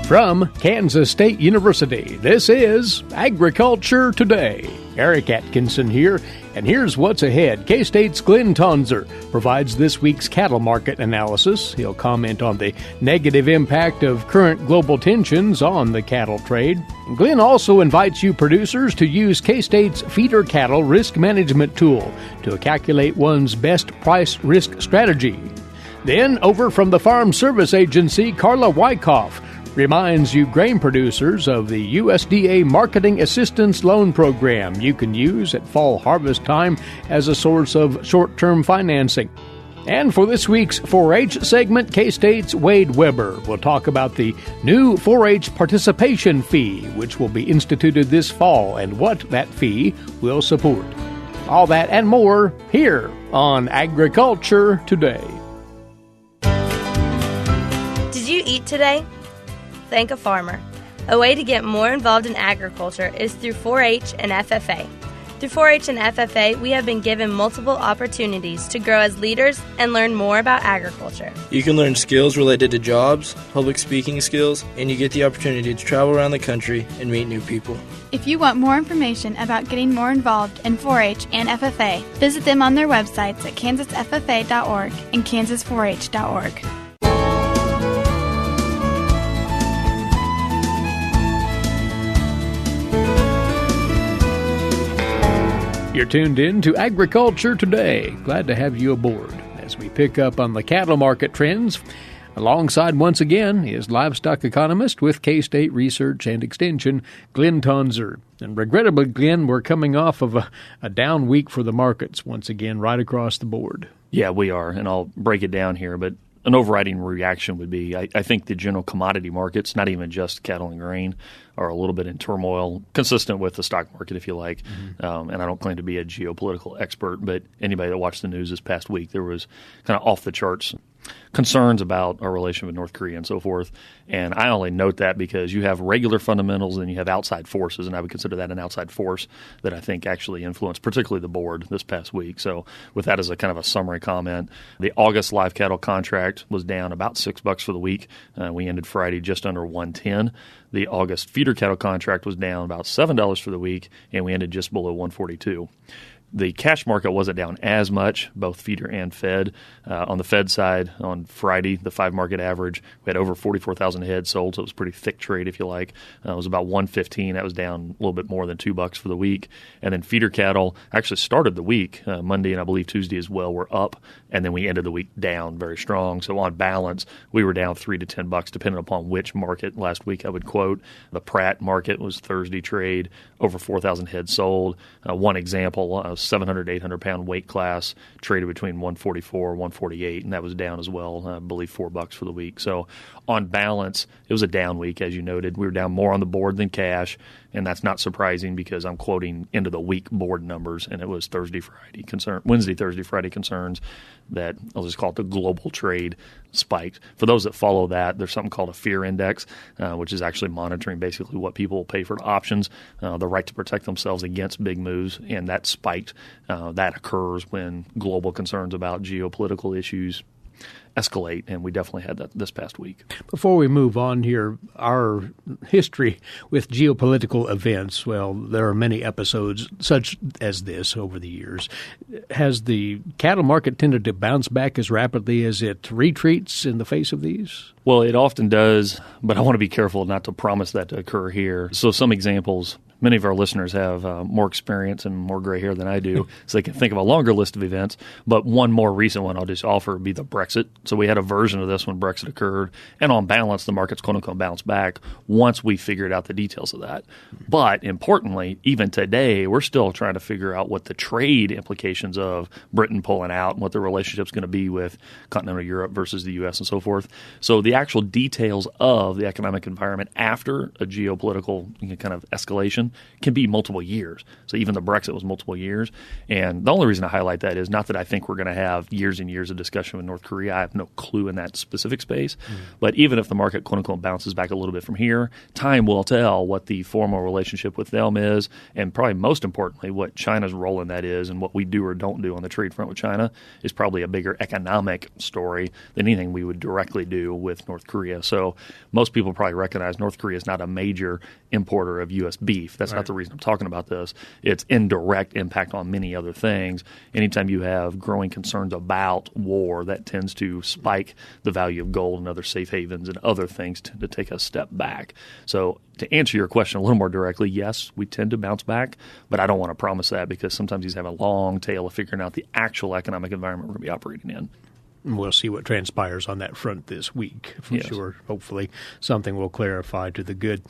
From Kansas State University, this is Agriculture Today. Eric Atkinson here, and here's what's ahead. K-State's Glynn Tonsor provides this week's cattle market analysis. He'll comment on the negative impact of current global tensions on the cattle trade. Glynn also invites you producers to use K-State's feeder cattle risk management tool to calculate one's best price risk strategy. Then, over from the Farm Service Agency, Carla Wicoff reminds you grain producers of the USDA Marketing Assistance Loan Program you can use at fall harvest time as a source of short-term financing. And for this week's 4-H segment, K-State's Wade Weber will talk about the new 4-H participation fee, which will be instituted this fall, and what that fee will support. All that and more here on Agriculture Today. Did you eat today? Thank a farmer. A way to get more involved in agriculture is through 4-H and FFA. Through 4-H and FFA, we have been given multiple opportunities to grow as leaders and learn more about agriculture. You can learn skills related to jobs, public speaking skills, and you get the opportunity to travel around the country and meet new people. If you want more information about getting more involved in 4-H and FFA, visit them on their websites at kansasffa.org and kansas4h.org. You're tuned in to Agriculture Today. Glad to have you aboard as we pick up on the cattle market trends. Alongside, once again, is livestock economist with K-State Research and Extension, Glynn Tonsor. And regrettably, Glynn, we're coming off of a down week for the markets once again, right across the board. Yeah, we are, and I'll break it down here, but an overriding reaction would be I think the general commodity markets, not even just cattle and grain, are a little bit in turmoil, consistent with the stock market, if you like. Mm-hmm. And I don't claim to be a geopolitical expert, but anybody that watched the news this past week, there was kind of off-the-charts concerns about our relation with North Korea and so forth. And I only note that because you have regular fundamentals and you have outside forces, and I would consider that an outside force that I think actually influenced particularly the board this past week. So with that as a kind of a summary comment, the August live cattle contract was down about $6 for the week. We ended Friday just under 110. The August feeder cattle contract was down about $7 for the week, and we ended just below 142. The cash market wasn't down as much, both feeder and fed. On the fed side, on Friday, the 5-market average, we had over 44,000 head sold, so it was a pretty thick trade, if you like. It was about 115. That was down a little bit more than $2 for the week. And then feeder cattle actually started the week, Monday and I believe Tuesday as well, were up, and then we ended the week down very strong. So on balance, we were down $3 to $10, depending upon which market last week I would quote. The Pratt market was Thursday trade, over 4,000 head sold. One example, 700 to 800 pound weight class traded between 144 and 148, and that was down as well, I believe $4 for the week. So on balance, it was a down week, as you noted. We were down more on the board than cash, and that's not surprising because I'm quoting into the week board numbers, and it was Wednesday, Thursday, Friday concerns that I'll just call it the global trade spiked. For those that follow that, there's something called a fear index, which is actually monitoring basically what people will pay for options, the right to protect themselves against big moves, and that spiked. That occurs when global concerns about geopolitical issues escalate, and we definitely had that this past week. Before we move on here, our history with geopolitical events, well, there are many episodes such as this over the years. Has the cattle market tended to bounce back as rapidly as it retreats in the face of these? Well, it often does, but I want to be careful not to promise that to occur here. So some examples. Many of our listeners have more experience and more gray hair than I do, so they can think of a longer list of events. But one more recent one I'll just offer would be the Brexit. So we had a version of this when Brexit occurred, and on balance, the market's quote-unquote bounce back once we figured out the details of that. But importantly, even today, we're still trying to figure out what the trade implications of Britain pulling out and what the relationship's going to be with continental Europe versus the U.S. and so forth. So the actual details of the economic environment after a geopolitical kind of escalation negotiation can be multiple years. So even the Brexit was multiple years. And the only reason I highlight that is not that I think we're going to have years and years of discussion with North Korea. I have no clue in that specific space. But even if the market, quote unquote, bounces back a little bit from here, time will tell what the formal relationship with them is, and probably most importantly, what China's role in that is, and what we do or don't do on the trade front with China is probably a bigger economic story than anything we would directly do with North Korea. So most people probably recognize North Korea is not a major importer of U.S. beef. That's not the reason I'm talking about this. It's indirect impact on many other things. Anytime you have growing concerns about war, that tends to spike the value of gold and other safe havens, and other things tend to take a step back. So to answer your question a little more directly, yes, we tend to bounce back, but I don't want to promise that because sometimes these have a long tail of figuring out the actual economic environment we're going to be operating in. We'll see what transpires on that front this week for sure. Hopefully something will clarify to the good.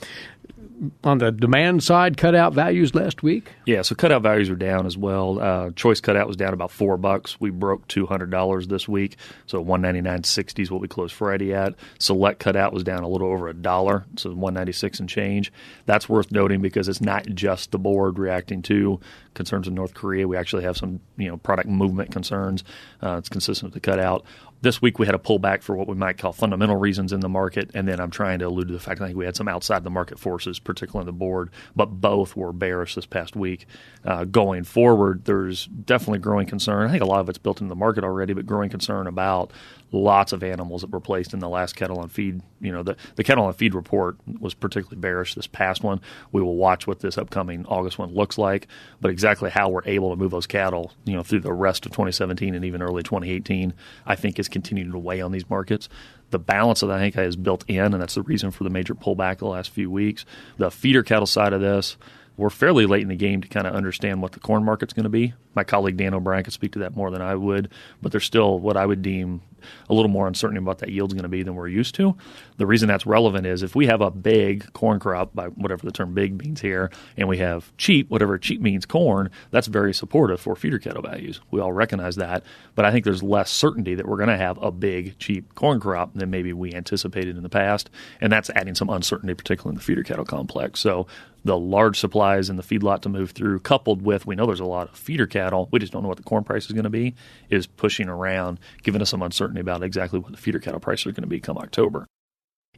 On the demand side, cutout values last week? Yeah, so cutout values are down as well. Choice cutout was down about $4. We broke $200 this week, so $199.60 is what we closed Friday at. Select cutout was down a little over $1, so $196 and change. That's worth noting because it's not just the board reacting to concerns in North Korea. We actually have some product movement concerns. It's consistent with the cutout. This week we had a pullback for what we might call fundamental reasons in the market, and then I'm trying to allude to the fact I think we had some outside the market forces, particularly on the board, but both were bearish this past week. Going forward, there's definitely growing concern. I think a lot of it's built into the market already, but growing concern about lots of animals that were placed in the last cattle on feed. The cattle on feed report was particularly bearish this past one. We will watch what this upcoming August one looks like, but exactly how we're able to move those cattle, through the rest of 2017 and even early 2018, I think is continuing to weigh on these markets. The balance of that, I think, is built in, and that's the reason for the major pullback the last few weeks. The feeder cattle side of this, we're fairly late in the game to kind of understand what the corn market's going to be. My colleague Dan O'Brien could speak to that more than I would, but there's still what I would deem a little more uncertainty about that yield's going to be than we're used to. The reason that's relevant is if we have a big corn crop, by whatever the term big means here, and we have cheap, whatever cheap means corn, that's very supportive for feeder cattle values. We all recognize that, but I think there's less certainty that we're going to have a big, cheap corn crop than maybe we anticipated in the past, and that's adding some uncertainty, particularly in the feeder cattle complex. So the large supplies in the feedlot to move through, coupled with we know there's a lot of feeder cattle, we just don't know what the corn price is going to be, is pushing around, giving us some uncertainty about exactly what the feeder cattle prices are going to be come October.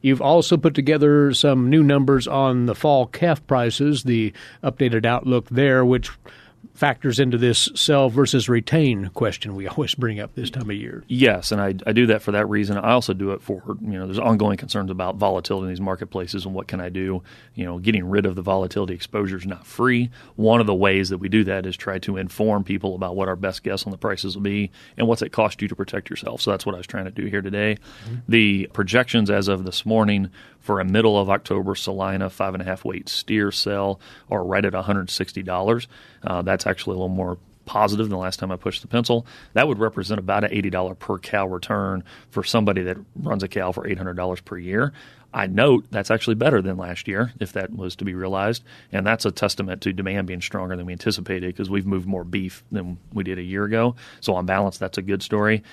You've also put together some new numbers on the fall calf prices, the updated outlook there, which factors into this sell versus retain question we always bring up this time of year. Yes, and I do that for that reason. I also do it for, there's ongoing concerns about volatility in these marketplaces and what can I do. Getting rid of the volatility exposure is not free. One of the ways that we do that is try to inform people about what our best guess on the prices will be and what's it cost you to protect yourself. So that's what I was trying to do here today. Mm-hmm. The projections as of this morning for a middle of October Salina 5.5 weight steer sell are right at $160. That's actually a little more positive than the last time I pushed the pencil. That would represent about an $80 per cow return for somebody that runs a cow for $800 per year. I note that's actually better than last year, if that was to be realized, and that's a testament to demand being stronger than we anticipated because we've moved more beef than we did a year ago. So on balance, that's a good story.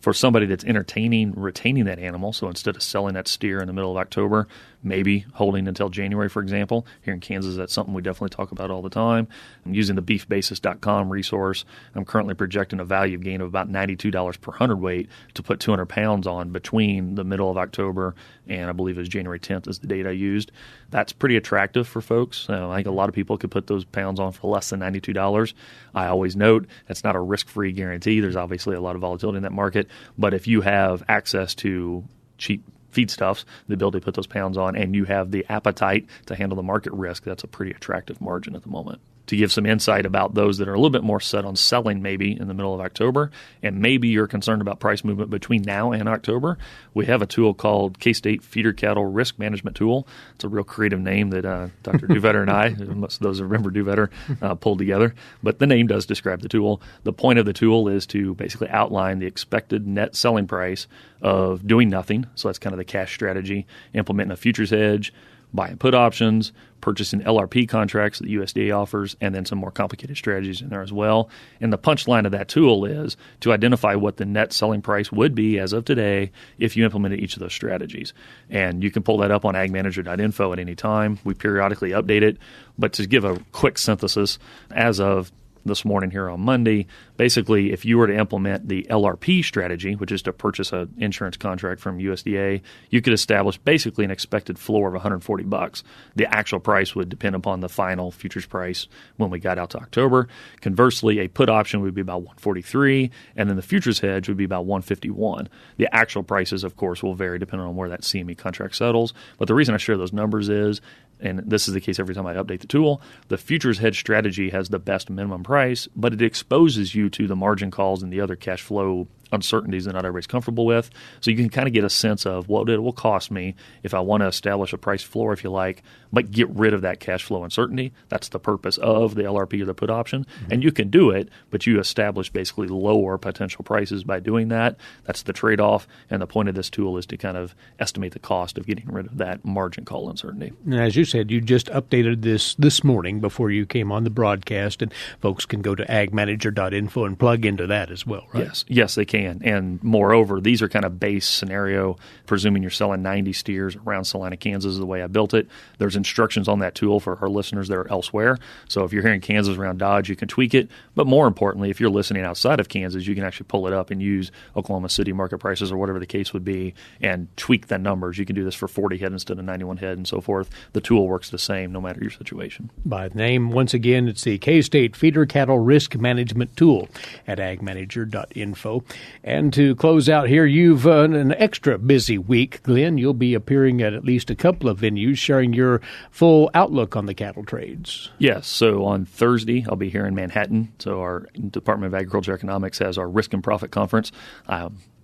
For somebody that's retaining that animal, so instead of selling that steer in the middle of October, maybe holding until January, for example. Here in Kansas, that's something we definitely talk about all the time. I'm using the beefbasis.com resource. I'm currently projecting a value gain of about $92 per hundredweight to put 200 pounds on between the middle of October and I believe it was January 10th is the date I used. That's pretty attractive for folks. I think a lot of people could put those pounds on for less than $92. I always note that's not a risk-free guarantee. There's obviously a lot of volatility in that market. But if you have access to cheap feedstuffs, the ability to put those pounds on, and you have the appetite to handle the market risk, that's a pretty attractive margin at the moment. To give some insight about those that are a little bit more set on selling maybe in the middle of October, and maybe you're concerned about price movement between now and October, we have a tool called K-State Feeder Cattle Risk Management Tool. It's a real creative name that Dr. Duvetter and I, most of those who remember Duvetter, pulled together. But the name does describe the tool. The point of the tool is to basically outline the expected net selling price of doing nothing. So that's kind of the cash strategy, implementing a futures hedge, buying put options, purchasing LRP contracts that the USDA offers, and then some more complicated strategies in there as well. And the punchline of that tool is to identify what the net selling price would be as of today if you implemented each of those strategies. And you can pull that up on agmanager.info at any time. We periodically update it. But to give a quick synthesis, as of this morning here on Monday, basically if you were to implement the LRP strategy, which is to purchase an insurance contract from USDA, you could establish basically an expected floor of $140. The actual price would depend upon the final futures price when we got out to October. Conversely, a put option would be about $143, and then the futures hedge would be about $151. The actual prices, of course, will vary depending on where that CME contract settles. But the reason I share those numbers is, and this is the case every time I update the tool, the futures hedge strategy has the best minimum price, but it exposes you to the margin calls and the other cash flow uncertainties that not everybody's comfortable with. So you can kind of get a sense of what it will cost me if I want to establish a price floor, if you like, but get rid of that cash flow uncertainty. That's the purpose of the LRP or the put option. Mm-hmm. And you can do it, but you establish basically lower potential prices by doing that. That's the trade-off. And the point of this tool is to kind of estimate the cost of getting rid of that margin call uncertainty. And as you said, you just updated this morning before you came on the broadcast, and folks can go to agmanager.info and plug into that as well, right? Yes, they can. And moreover, these are kind of base scenario, presuming you're selling 90 steers around Salina, Kansas is the way I built it. There's instructions on that tool for our listeners that are elsewhere. So if you're here in Kansas around Dodge, you can tweak it. But more importantly, if you're listening outside of Kansas, you can actually pull it up and use Oklahoma City market prices or whatever the case would be and tweak the numbers. You can do this for 40 head instead of 91 head and so forth. The tool works the same no matter your situation. By name, once again, it's the K-State Feeder Cattle Risk Management Tool at agmanager.info. And to close out here, you've an extra busy week, Glynn. You'll be appearing at least a couple of venues sharing your full outlook on the cattle trades. Yes. So on Thursday, I'll be here in Manhattan. So our Department of Agriculture Economics has our Risk and Profit Conference.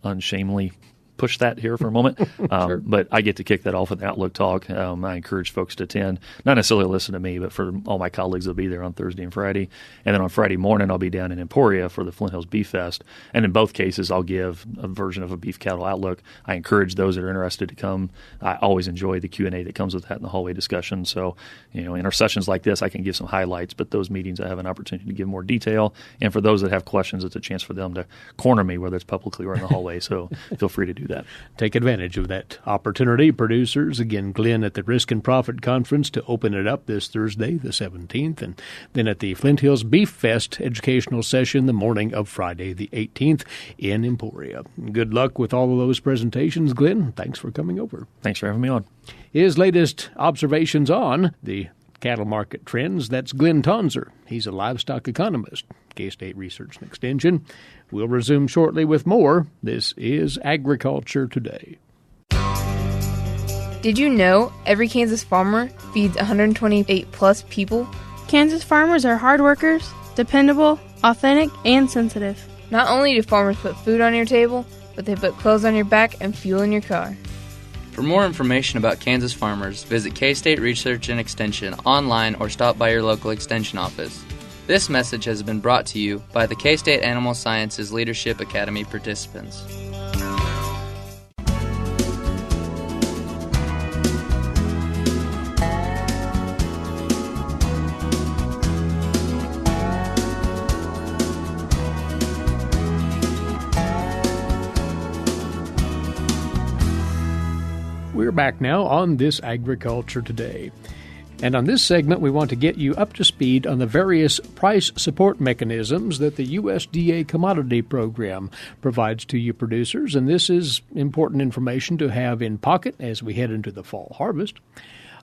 Unshamefully push that here for a moment. Sure. But I get to kick that off with an Outlook talk. I encourage folks to attend, not necessarily listen to me, but for all my colleagues will be there on Thursday and Friday. And then on Friday morning, I'll be down in Emporia for the Flint Hills Beef Fest. And in both cases, I'll give a version of a beef cattle outlook. I encourage those that are interested to come. I always enjoy the Q&A that comes with that in the hallway discussion. So, in our sessions like this, I can give some highlights, but those meetings I have an opportunity to give more detail. And for those that have questions, it's a chance for them to corner me, whether it's publicly or in the hallway. So feel free to do that. Take advantage of that opportunity, producers. Again, Glynn at the Risk and Profit Conference to open it up this Thursday, the 17th, and then at the Flint Hills Beef Fest educational session the morning of Friday, the 18th in Emporia. Good luck with all of those presentations, Glynn. Thanks for coming over. Thanks for having me on. His latest observations on the cattle market trends, that's Glynn Tonsor. He's a livestock economist, K-State Research and Extension. We'll resume shortly with more. This is Agriculture Today. Did you know every Kansas farmer feeds 128-plus people? Kansas farmers are hard workers, dependable, authentic, and sensitive. Not only do farmers put food on your table, but they put clothes on your back and fuel in your car. For more information about Kansas farmers, visit K-State Research and Extension online or stop by your local extension office. This message has been brought to you by the K-State Animal Sciences Leadership Academy participants. We're back now on This Agriculture Today. And on this segment, we want to get you up to speed on the various price support mechanisms that the USDA Commodity Program provides to you producers. And this is important information to have in pocket as we head into the fall harvest.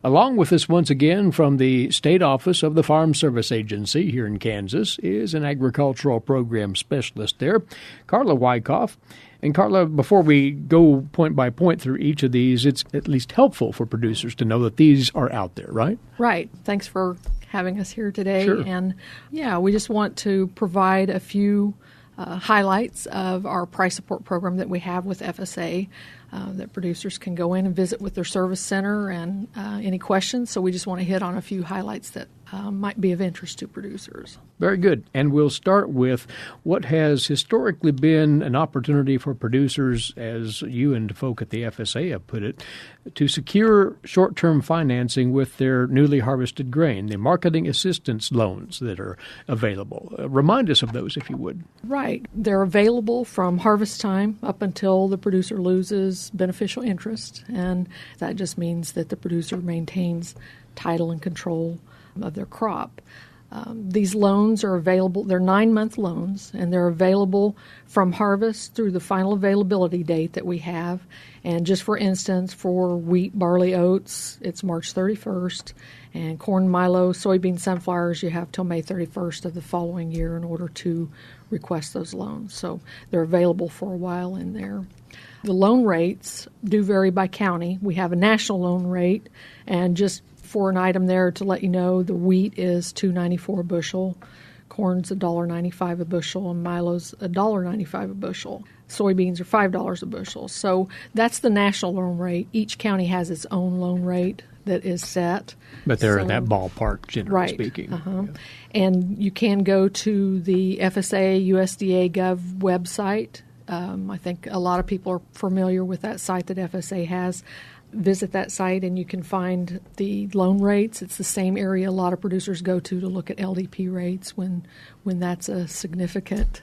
Along with us once again from the State Office of the Farm Service Agency here in Kansas is an agricultural program specialist there, Carla Wicoff. And Carla, before we go point by point through each of these, it's at least helpful for producers to know that these are out there, right? Right. Thanks for having us here today. Sure. And we just want to provide a few highlights of our price support program that we have with FSA that producers can go in and visit with their service center and any questions. So we just want to hit on a few highlights that might be of interest to producers. Very good. And we'll start with what has historically been an opportunity for producers, as you and folk at the FSA have put it, to secure short-term financing with their newly harvested grain, the marketing assistance loans that are available. Remind us of those, if you would. Right. They're available from harvest time up until the producer loses beneficial interest, and that just means that the producer maintains title and control of their crop. These loans are available. They're 9-month loans, and they're available from harvest through the final availability date that we have. And just for instance, for wheat, barley, oats, it's March 31st. And corn, milo, soybean, sunflowers, you have till May 31st of the following year in order to request those loans. So they're available for a while in there. The loan rates do vary by county. We have a national loan rate, and just for an item there to let you know, the wheat is $2.94 a bushel, corn's $1.95 a bushel, and milo's $1.95 a bushel. Soybeans are $5 a bushel. So that's the national loan rate. Each county has its own loan rate that is set. But they're in that ballpark, generally speaking. Uh-huh. Yeah. And you can go to the FSA USDA Gov website. I think a lot of people are familiar with that site that FSA has. Visit that site and you can find the loan rates. It's the same area a lot of producers go to look at LDP rates when that's a significant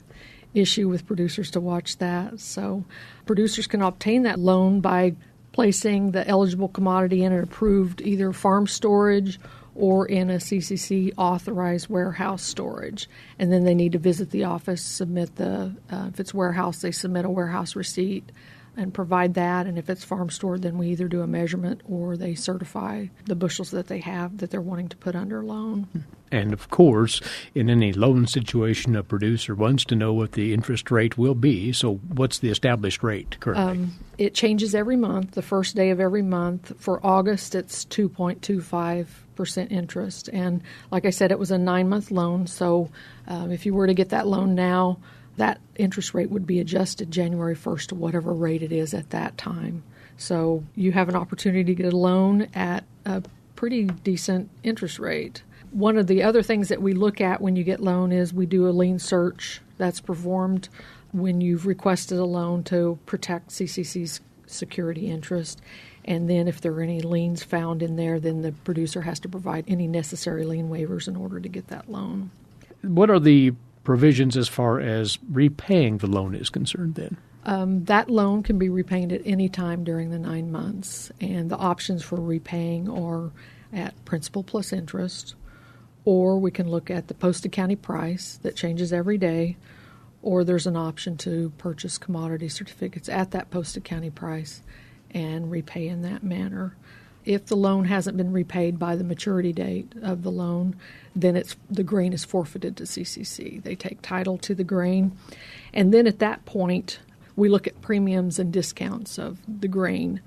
issue with producers to watch that. So producers can obtain that loan by placing the eligible commodity in an approved either farm storage or in a CCC authorized warehouse storage. And then they need to visit the office, submit if it's warehouse, they submit a warehouse receipt and provide that. And if it's farm stored, then we either do a measurement or they certify the bushels that they have that they're wanting to put under loan. And of course, in any loan situation, a producer wants to know what the interest rate will be. So what's the established rate currently? It changes every month, the first day of every month. For August, it's 2.25% interest. And like I said, it was a 9-month loan. So if you were to get that loan now, that interest rate would be adjusted January 1st to whatever rate it is at that time. So you have an opportunity to get a loan at a pretty decent interest rate. One of the other things that we look at when you get loan is we do a lien search that's performed when you've requested a loan to protect CCC's security interest. And then if there are any liens found in there, then the producer has to provide any necessary lien waivers in order to get that loan. What are the provisions as far as repaying the loan is concerned then? That loan can be repaid at any time during the 9 months, and the options for repaying are at principal plus interest, or we can look at the posted county price that changes every day, or there's an option to purchase commodity certificates at that posted county price and repay in that manner. If the loan hasn't been repaid by the maturity date of the loan, then the grain is forfeited to CCC. They take title to the grain. And then at that point, we look at premiums and discounts of the grain.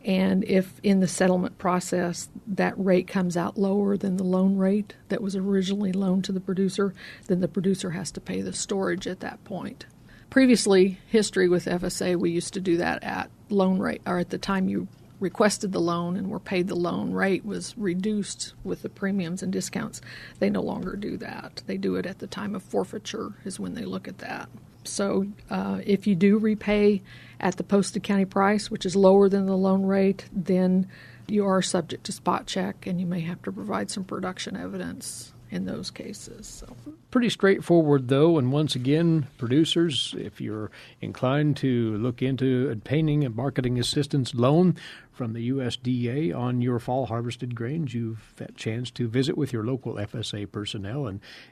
And if in the settlement process that rate comes out lower than the loan rate that was originally loaned to the producer, then the producer has to pay the storage at that point. Previously, history with FSA, we used to do that at loan rate, or at the time you requested the loan and were paid the loan rate was reduced with the premiums and discounts. They no longer do that. They do it at the time of forfeiture is when they look at that. So if you do repay at the posted county price, which is lower than the loan rate, then you are subject to spot check and you may have to provide some production evidence in those cases. So. Pretty straightforward, though, and once again, producers, if you're inclined to look into obtaining a marketing assistance loan from the USDA on your fall harvested grains, you've that chance to visit with your local FSA personnel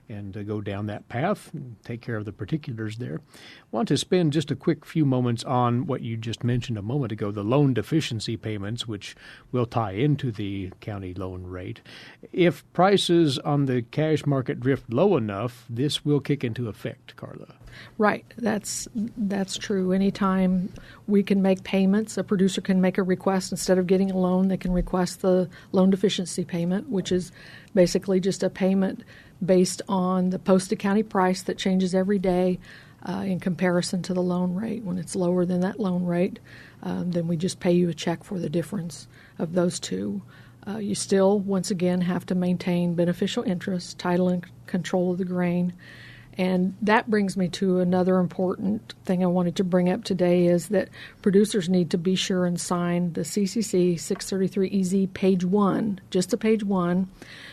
and go down that path and take care of the particulars there. Want to spend just a quick few moments on what you just mentioned a moment ago, the loan deficiency payments, which will tie into the county loan rate. If prices on the cash market drift low enough, this will kick into effect, Carla. Right. That's true. Anytime we can make payments, a producer can make a request. Instead of getting a loan, they can request the loan deficiency payment, which is basically just a payment based on the posted county price that changes every day in comparison to the loan rate. When it's lower than that loan rate, then we just pay you a check for the difference of those two. You still, once again, have to maintain beneficial interest, title, and control of the grain. And that brings me to another important thing I wanted to bring up today is that producers need to be sure and sign the CCC 633EZ page 1, just the page 1.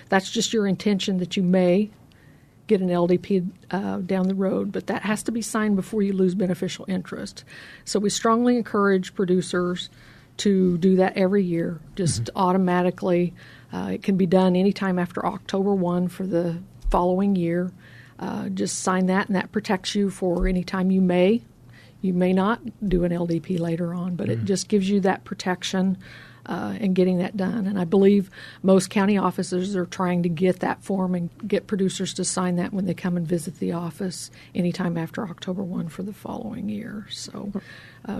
That's just your intention that you may get an LDP down the road, but that has to be signed before you lose beneficial interest. So we strongly encourage producers to do that every year, just automatically. It can be done anytime after October 1 for the following year. Just sign that, and that protects you for any time you may not do an LDP later on, but it just gives you that protection in getting that done. And I believe most county officers are trying to get that form and get producers to sign that when they come and visit the office anytime after October 1 for the following year. So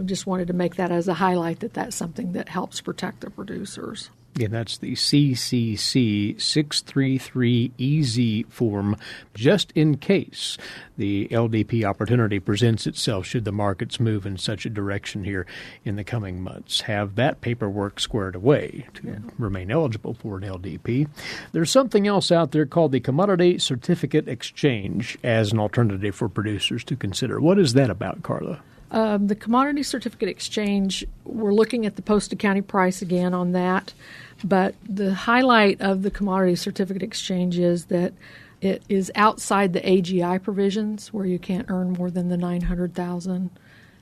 just wanted to make that as a highlight that that's something that helps protect the producers. Again, that's the CCC 633EZ form, just in case the LDP opportunity presents itself should the markets move in such a direction here in the coming months. Have that paperwork squared away to remain eligible for an LDP. There's something else out there called the Commodity Certificate Exchange as an alternative for producers to consider. What is that about, Carla? The Commodity Certificate Exchange, we're looking at the posted county price again on that. But the highlight of the Commodity Certificate Exchange is that it is outside the AGI provisions where you can't earn more than the $900,000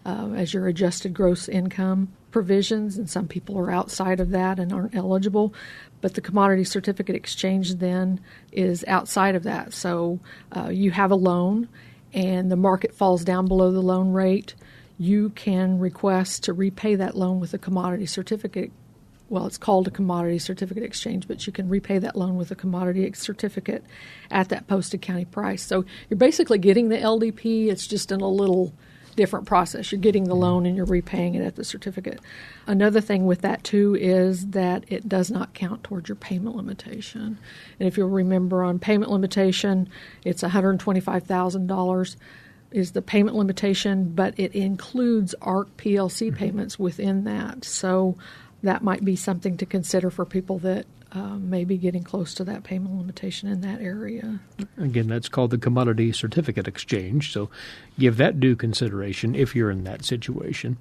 as your adjusted gross income provisions, and some people are outside of that and aren't eligible. But the Commodity Certificate Exchange then is outside of that. So you have a loan and the market falls down below the loan rate, you can request to repay that loan with a commodity certificate. Well, it's called a commodity certificate exchange, but you can repay that loan with a commodity certificate at that posted county price. So you're basically getting the LDP. It's just in a little different process. You're getting the loan and you're repaying it at the certificate. Another thing with that, too, is that it does not count towards your payment limitation. And if you'll remember on payment limitation, it's $125,000 is the payment limitation, but it includes ARC PLC payments within that. So that might be something to consider for people that may be getting close to that payment limitation in that area. Again, that's called the Commodity Certificate Exchange, so give that due consideration if you're in that situation.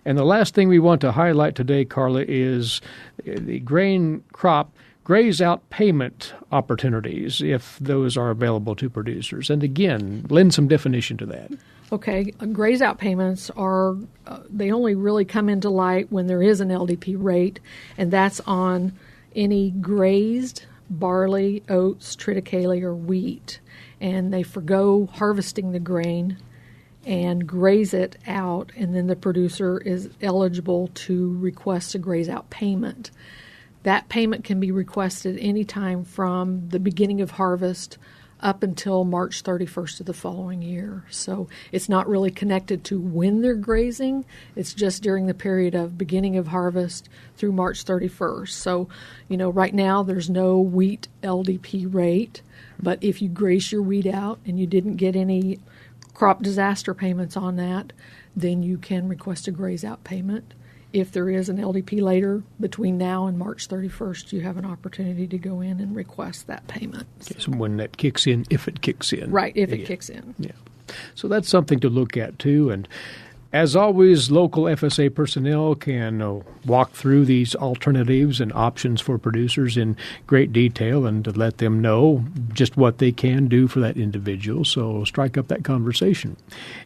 And the last thing we want to highlight today, Carla, is the grain crop graze-out payment opportunities, if those are available to producers. And again, lend some definition to that. Okay, graze-out payments are, they only really come into light when there is an LDP rate, and that's on any grazed barley, oats, triticale, or wheat. And they forgo harvesting the grain and graze it out, and then the producer is eligible to request a graze-out payment. That payment can be requested anytime from the beginning of harvest up until March 31st of the following year. So it's not really connected to when they're grazing. It's just during the period of beginning of harvest through March 31st. So, right now there's no wheat LDP rate, but if you graze your wheat out and you didn't get any crop disaster payments on that, then you can request a graze-out payment. If there is an LDP later, between now and March 31st, you have an opportunity to go in and request that payment. Okay, so when that kicks in, if it kicks in. Right, if it kicks in. Yeah. So that's something to look at, too. And as always, local FSA personnel can walk through these alternatives and options for producers in great detail and to let them know just what they can do for that individual. So strike up that conversation.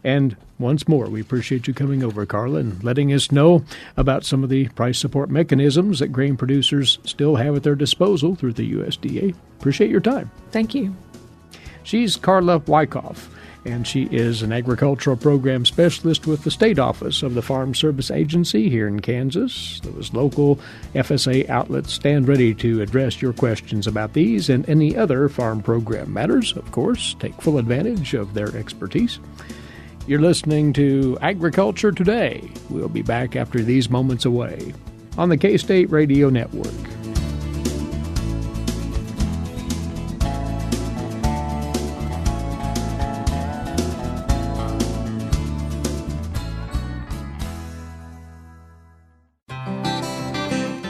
And once more, we appreciate you coming over, Carla, and letting us know about some of the price support mechanisms that grain producers still have at their disposal through the USDA. Appreciate your time. Thank you. She's Carla Wicoff, and she is an agricultural program specialist with the State Office of the Farm Service Agency here in Kansas. Those local FSA outlets stand ready to address your questions about these and any other farm program matters. Of course, take full advantage of their expertise. You're listening to Agriculture Today. We'll be back after these moments away on the K-State Radio Network.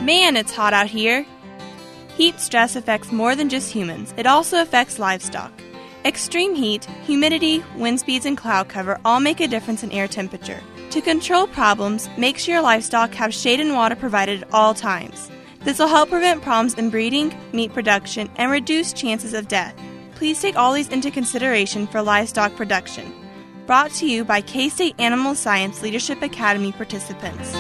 Man, it's hot out here. Heat stress affects more than just humans. It also affects livestock. Extreme heat, humidity, wind speeds, and cloud cover all make a difference in air temperature. To control problems, make sure your livestock have shade and water provided at all times. This will help prevent problems in breeding, meat production, and reduce chances of death. Please take all these into consideration for livestock production. Brought to you by K-State Animal Science Leadership Academy participants.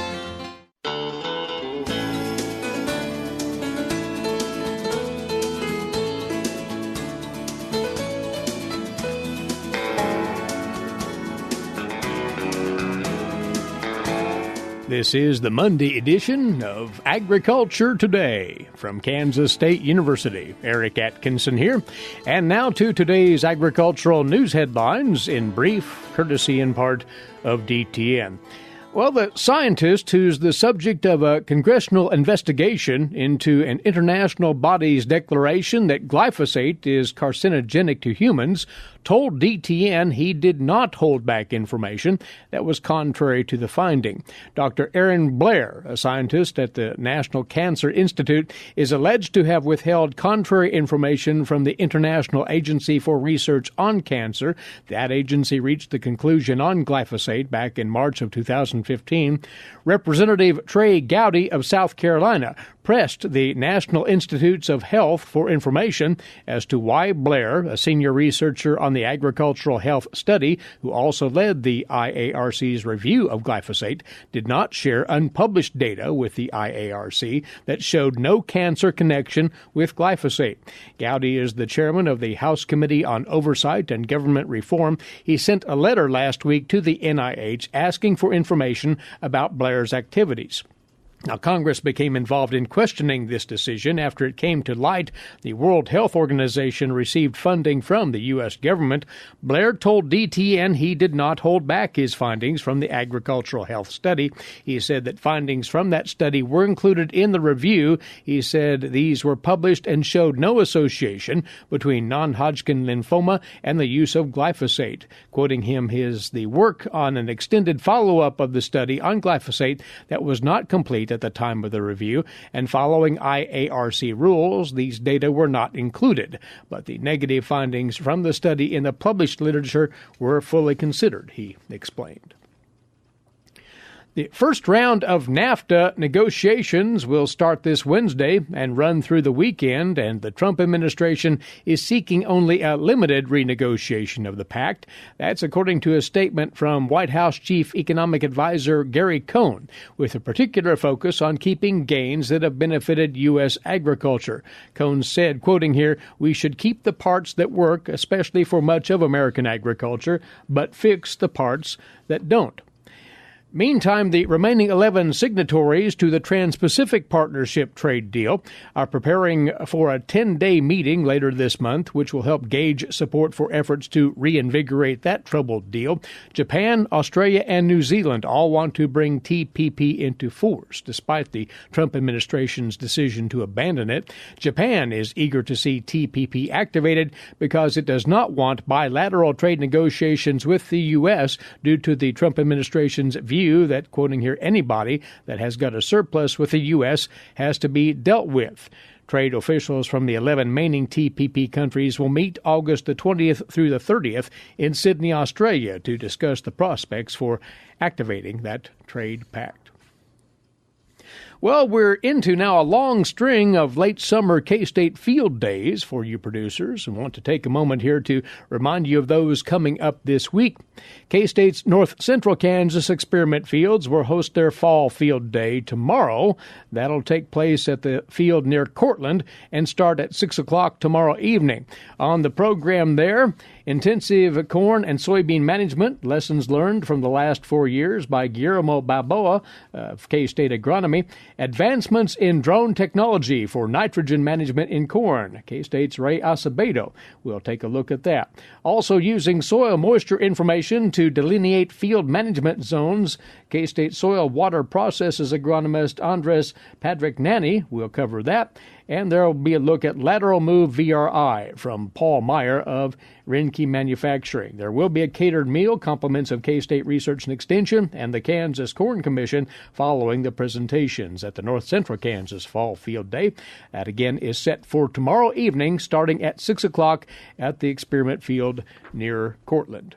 This is the Monday edition of Agriculture Today from Kansas State University. Eric Atkinson here. And now to today's agricultural news headlines in brief, courtesy in part of DTN. Well, the scientist who's the subject of a congressional investigation into an international body's declaration that glyphosate is carcinogenic to humans told DTN he did not hold back information that was contrary to the finding. Dr. Aaron Blair, a scientist at the National Cancer Institute, is alleged to have withheld contrary information from the International Agency for Research on Cancer. That agency reached the conclusion on glyphosate back in March of 2015. Representative Trey Gowdy of South Carolina pressed the National Institutes of Health for information as to why Blair, a senior researcher on the Agricultural Health Study, who also led the IARC's review of glyphosate, did not share unpublished data with the IARC that showed no cancer connection with glyphosate. Gowdy is the chairman of the House Committee on Oversight and Government Reform. He sent a letter last week to the NIH asking for information about Blair's activities. Now, Congress became involved in questioning this decision after it came to light the World Health Organization received funding from the U.S. government. Blair told DTN he did not hold back his findings from the Agricultural Health Study. He said that findings from that study were included in the review. He said these were published and showed no association between non-Hodgkin lymphoma and the use of glyphosate. Quoting him, the work on an extended follow-up of the study on glyphosate that was not complete at the time of the review, and following IARC rules, these data were not included. But the negative findings from the study in the published literature were fully considered, he explained. The first round of NAFTA negotiations will start this Wednesday and run through the weekend, and the Trump administration is seeking only a limited renegotiation of the pact. That's according to a statement from White House Chief Economic Advisor Gary Cohn, with a particular focus on keeping gains that have benefited U.S. agriculture. Cohn said, quoting here, "We should keep the parts that work, especially for much of American agriculture, but fix the parts that don't." Meantime, the remaining 11 signatories to the Trans-Pacific Partnership trade deal are preparing for a 10-day meeting later this month, which will help gauge support for efforts to reinvigorate that troubled deal. Japan, Australia, and New Zealand all want to bring TPP into force, despite the Trump administration's decision to abandon it. Japan is eager to see TPP activated because it does not want bilateral trade negotiations with the U.S. due to the Trump administration's view that, quoting here, anybody that has got a surplus with the U.S. has to be dealt with. Trade officials from the 11 remaining TPP countries will meet August the 20th through the 30th in Sydney, Australia, to discuss the prospects for activating that trade pact. Well, we're into now a long string of late summer K-State field days for you producers, and want to take a moment here to remind you of those coming up this week. K-State's North Central Kansas experiment fields will host their fall field day tomorrow. That'll take place at the field near Cortland and start at 6 o'clock tomorrow evening. On the program there, intensive corn and soybean management, lessons learned from the last 4 years by Guillermo Balboa of K-State Agronomy, advancements in drone technology for nitrogen management in corn. K-State's Ray Acevedo will take a look at that. Also using soil moisture information to delineate field management zones, K-State Soil Water Processes agronomist Andres Padrick-Nani will cover that. And there will be a look at lateral move VRI from Paul Meyer of Renke Manufacturing. There will be a catered meal, compliments of K-State Research and Extension and the Kansas Corn Commission following the presentations at the North Central Kansas Fall Field Day. That again is set for tomorrow evening starting at 6 o'clock at the Experiment Field near Cortland.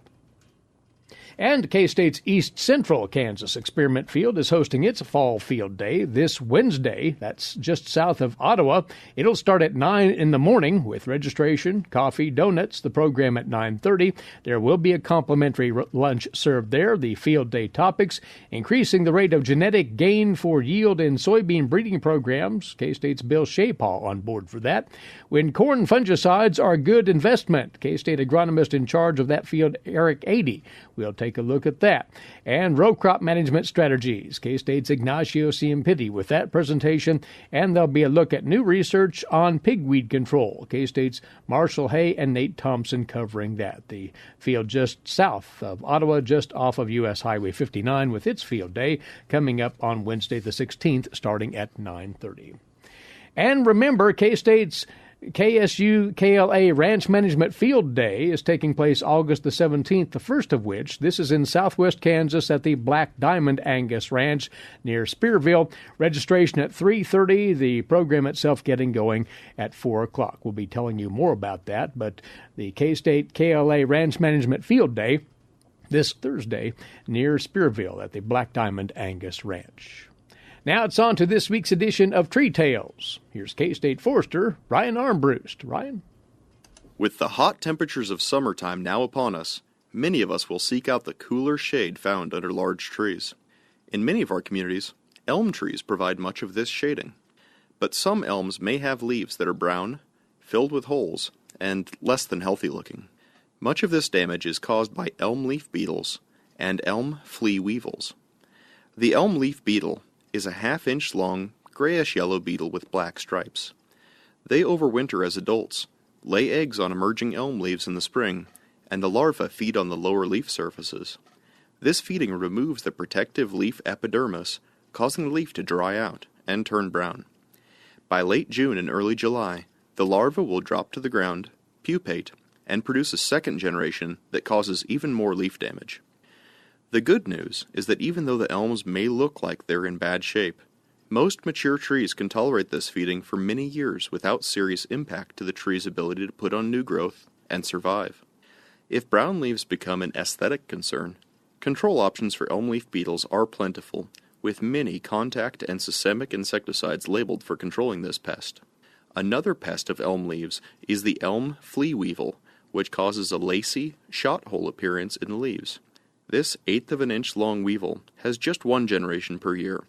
And K-State's East Central Kansas Experiment Field is hosting its Fall Field Day this Wednesday. That's just south of Ottawa. It'll start at 9 in the morning with registration, coffee, donuts, the program at 9:30. There will be a complimentary lunch served there. The Field Day topics: increasing the rate of genetic gain for yield in soybean breeding programs. K-State's Bill Shapaw on board for that. When corn fungicides are a good investment. K-State agronomist in charge of that field, Eric Atkinson, will take a look at that. And row crop management strategies. K-State's Ignacio Ciampiti with that presentation. And there'll be a look at new research on pigweed control. K-State's Marshall Hay and Nate Thompson covering that. The field just south of Ottawa, just off of U.S. Highway 59 with its field day coming up on Wednesday the 16th starting at 9:30. And remember, K-State's KSU KLA Ranch Management Field Day is taking place August the 17th, the first of which, this is in southwest Kansas at the Black Diamond Angus Ranch near Spearville. Registration at 3:30, the program itself getting going at 4 o'clock. We'll be telling you more about that, but the K-State KLA Ranch Management Field Day this Thursday near Spearville at the Black Diamond Angus Ranch. Now it's on to this week's edition of Tree Tales. Here's K-State forester Ryan Armbrust. Ryan? With the hot temperatures of summertime now upon us, many of us will seek out the cooler shade found under large trees. In many of our communities, elm trees provide much of this shading. But some elms may have leaves that are brown, filled with holes, and less than healthy looking. Much of this damage is caused by elm leaf beetles and elm flea weevils. The elm leaf beetle is a half-inch long, grayish-yellow beetle with black stripes. They overwinter as adults, lay eggs on emerging elm leaves in the spring, and the larvae feed on the lower leaf surfaces. This feeding removes the protective leaf epidermis, causing the leaf to dry out and turn brown. By late June and early July, the larva will drop to the ground, pupate, and produce a second generation that causes even more leaf damage. The good news is that even though the elms may look like they're in bad shape, most mature trees can tolerate this feeding for many years without serious impact to the tree's ability to put on new growth and survive. If brown leaves become an aesthetic concern, control options for elm leaf beetles are plentiful, with many contact and systemic insecticides labeled for controlling this pest. Another pest of elm leaves is the elm flea weevil, which causes a lacy, shot hole appearance in the leaves. This 1/8 of an inch long weevil has just one generation per year,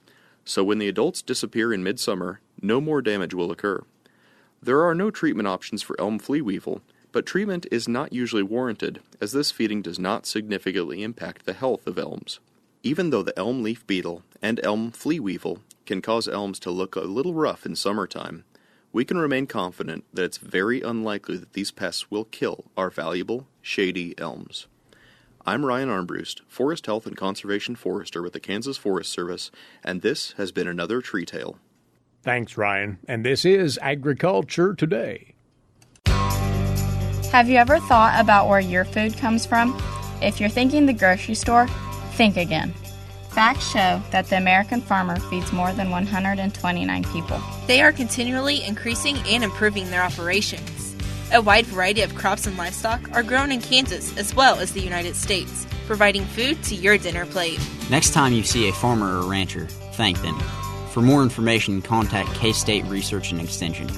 so when the adults disappear in midsummer, no more damage will occur. There are no treatment options for elm flea weevil, but treatment is not usually warranted, as this feeding does not significantly impact the health of elms. Even though the elm leaf beetle and elm flea weevil can cause elms to look a little rough in summertime, we can remain confident that it's very unlikely that these pests will kill our valuable, shady elms. I'm Ryan Armbrust, Forest Health and Conservation Forester with the Kansas Forest Service, and this has been another Tree Tale. Thanks, Ryan. And this is Agriculture Today. Have you ever thought about where your food comes from? If you're thinking the grocery store, think again. Facts show that the American farmer feeds more than 129 people. They are continually increasing and improving their operations. A wide variety of crops and livestock are grown in Kansas as well as the United States, providing food to your dinner plate. Next time you see a farmer or rancher, thank them. For more information, contact K-State Research and Extension.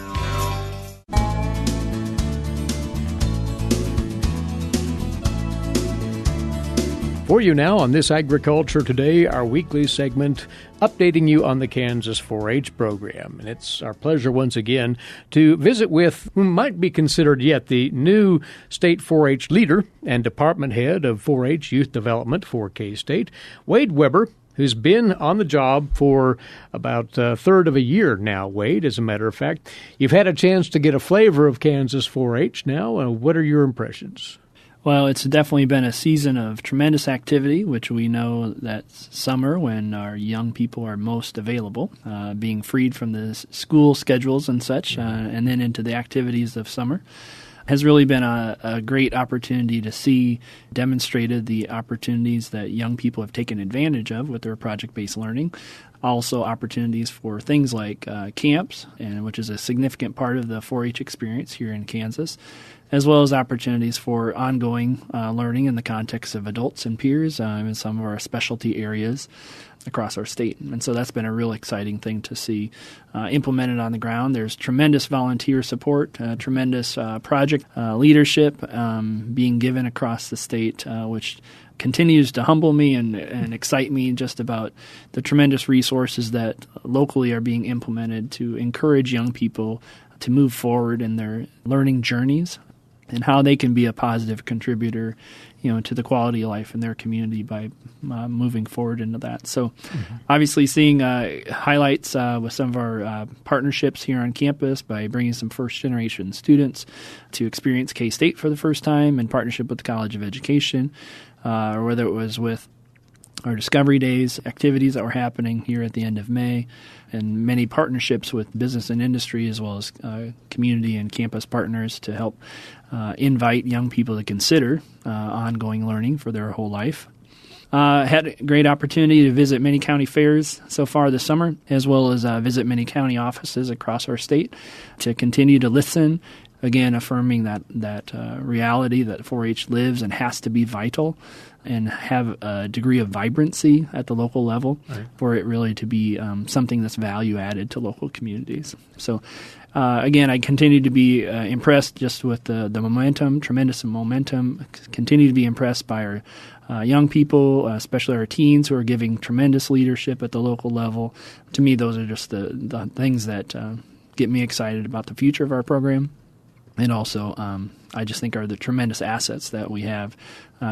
For you now on this Agriculture Today, our weekly segment updating you on the Kansas 4-H program. And it's our pleasure once again to visit with who might be considered yet the new state 4-H leader and department head of 4-H youth development for K-State, Wade Weber, who's been on the job for about a third of a year now, Wade, as a matter of fact. You've had a chance to get a flavor of Kansas 4-H now. What are your impressions? Well, it's definitely been a season of tremendous activity, which we know that's summer when our young people are most available, being freed from the school schedules and such, and then into the activities of summer. Has really been a great opportunity to see demonstrated the opportunities that young people have taken advantage of with their project-based learning. Also opportunities for things like camps, and which is a significant part of the 4-H experience here in Kansas, as well as opportunities for ongoing learning in the context of adults and peers in some of our specialty areas across our state. And so that's been a real exciting thing to see implemented on the ground. There's tremendous volunteer support, tremendous project leadership being given across the state, which continues to humble me and excite me just about the tremendous resources that locally are being implemented to encourage young people to move forward in their learning journeys and how they can be a positive contributor, to the quality of life in their community by moving forward into that. So obviously seeing highlights with some of our partnerships here on campus by bringing some first-generation students to experience K-State for the first time in partnership with the College of Education, or whether it was with our Discovery Days activities that were happening here at the end of May, and many partnerships with business and industry as well as community and campus partners to help invite young people to consider ongoing learning for their whole life. Had a great opportunity to visit many county fairs so far this summer, as well as visit many county offices across our state to continue to listen, again affirming that reality that 4-H lives and has to be vital and have a degree of vibrancy at the local level for it really to be something that's value added to local communities. So again, I continue to be impressed just with the momentum, tremendous momentum, continue to be impressed by our young people, especially our teens who are giving tremendous leadership at the local level. To me, those are just the things that get me excited about the future of our program. And also, I just think are the tremendous assets that we have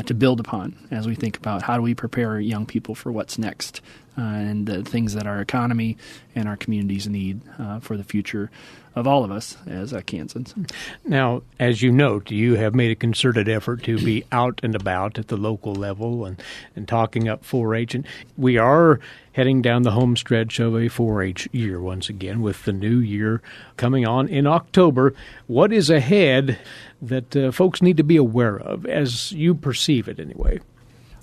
to build upon as we think about how do we prepare our young people for what's next and the things that our economy and our communities need for the future of all of us as Kansans. Now, as you note, you have made a concerted effort to be out and about at the local level and talking up 4-H. And we are heading down the home stretch of a 4-H year once again with the new year coming on in October. What is ahead that folks need to be aware of as you perceive it anyway?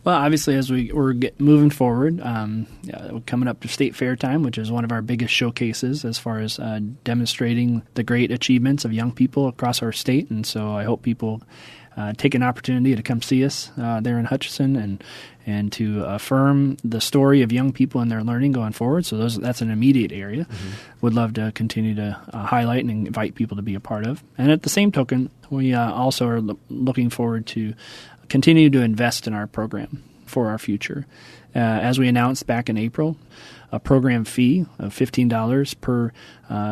Well, obviously, as we're moving forward, coming up to State Fair time, which is one of our biggest showcases as far as demonstrating the great achievements of young people across our state. And so I hope people take an opportunity to come see us there in Hutchinson and to affirm the story of young people and their learning going forward. So that's an immediate area. Would love to continue to highlight and invite people to be a part of. And at the same token, we also are looking forward to continue to invest in our program for our future. As we announced back in April, a program fee of $15 per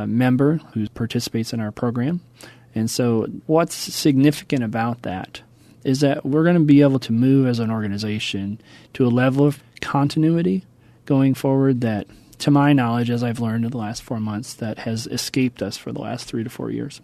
member who participates in our program. And so what's significant about that is that we're going to be able to move as an organization to a level of continuity going forward that, to my knowledge, as I've learned in the last 4 months, that has escaped us for the last 3 to 4 years.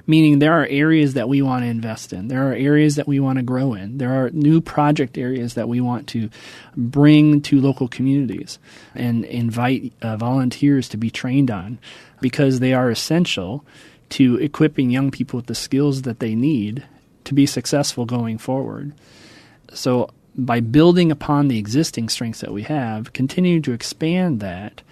Meaning there are areas that we want to invest in. There are areas that we want to grow in. There are new project areas that we want to bring to local communities and invite volunteers to be trained on because they are essential to equipping young people with the skills that they need to be successful going forward. So by building upon the existing strengths that we have, continuing to expand that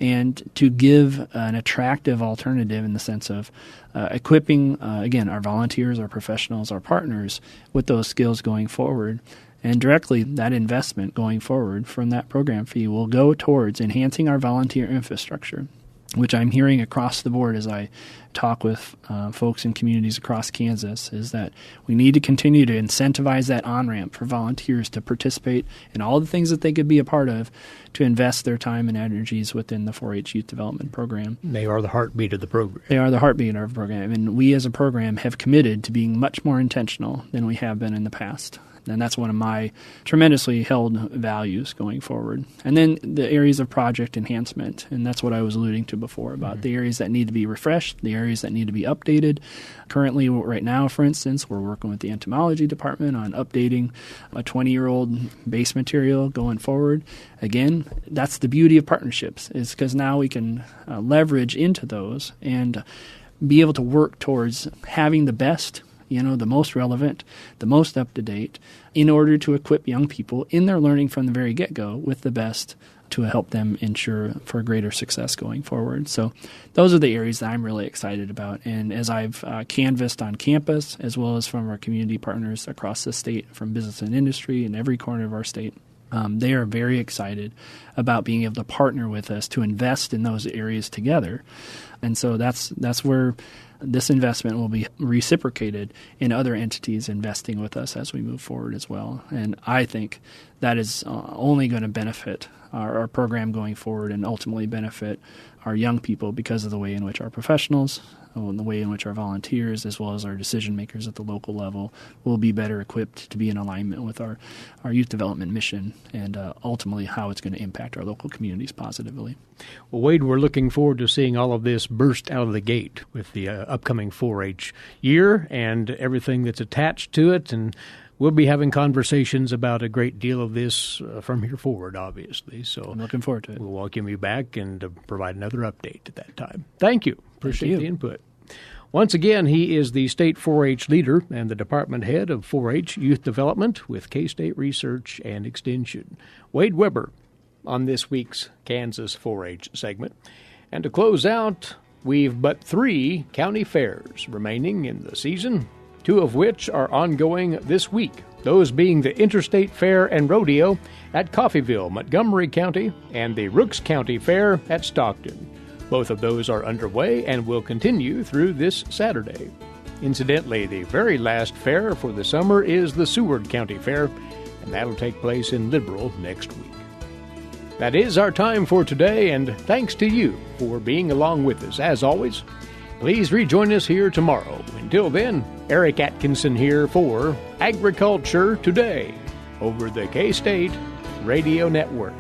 and to give an attractive alternative in the sense of equipping, again, our volunteers, our professionals, our partners with those skills going forward. And directly that investment going forward from that program fee will go towards enhancing our volunteer infrastructure, which I'm hearing across the board as I talk with folks in communities across Kansas, is that we need to continue to incentivize that on-ramp for volunteers to participate in all the things that they could be a part of to invest their time and energies within the 4-H Youth Development Program. They are the heartbeat of the program. They are the heartbeat of our program, and we as a program have committed to being much more intentional than we have been in the past, And that's one of my tremendously held values going forward. And then the areas of project enhancement, and that's what I was alluding to before about the areas that need to be refreshed, the areas that need to be updated. Currently, right now, for instance, we're working with the entomology department on updating a 20-year-old base material going forward. Again, that's the beauty of partnerships, is because now we can leverage into those and be able to work towards having the best, the most relevant, the most up-to-date, in order to equip young people in their learning from the very get-go with the best to help them ensure for greater success going forward. So those are the areas that I'm really excited about. And as I've canvassed on campus, as well as from our community partners across the state, from business and industry in every corner of our state, they are very excited about being able to partner with us to invest in those areas together. And so that's where this investment will be reciprocated in other entities investing with us as we move forward as well. And I think that is only going to benefit our program going forward and ultimately benefit our young people because of the way in which our professionals and the way in which our volunteers, as well as our decision makers at the local level, will be better equipped to be in alignment with our youth development mission and ultimately how it's going to impact our local communities positively. Well, Wade, we're looking forward to seeing all of this burst out of the gate with the upcoming 4-H year and everything that's attached to it. And we'll be having conversations about a great deal of this from here forward, obviously. So I'm looking forward to it. We'll welcome you back and provide another update at that time. Thank you. Appreciate the input. Once again, he is the state 4-H leader and the department head of 4-H youth development with K-State Research and Extension, Wade Weber, on this week's Kansas 4-H segment. And to close out, we've but 3 county fairs remaining in the season, 2 of which are ongoing this week, those being the Interstate Fair and Rodeo at Coffeyville, Montgomery County, and the Rooks County Fair at Stockton. Both of those are underway and will continue through this Saturday. Incidentally, the very last fair for the summer is the Seward County Fair, and that'll take place in Liberal next week. That is our time for today, and thanks to you for being along with us. As always, please rejoin us here tomorrow. Until then, Eric Atkinson here for Agriculture Today over the K-State Radio Network.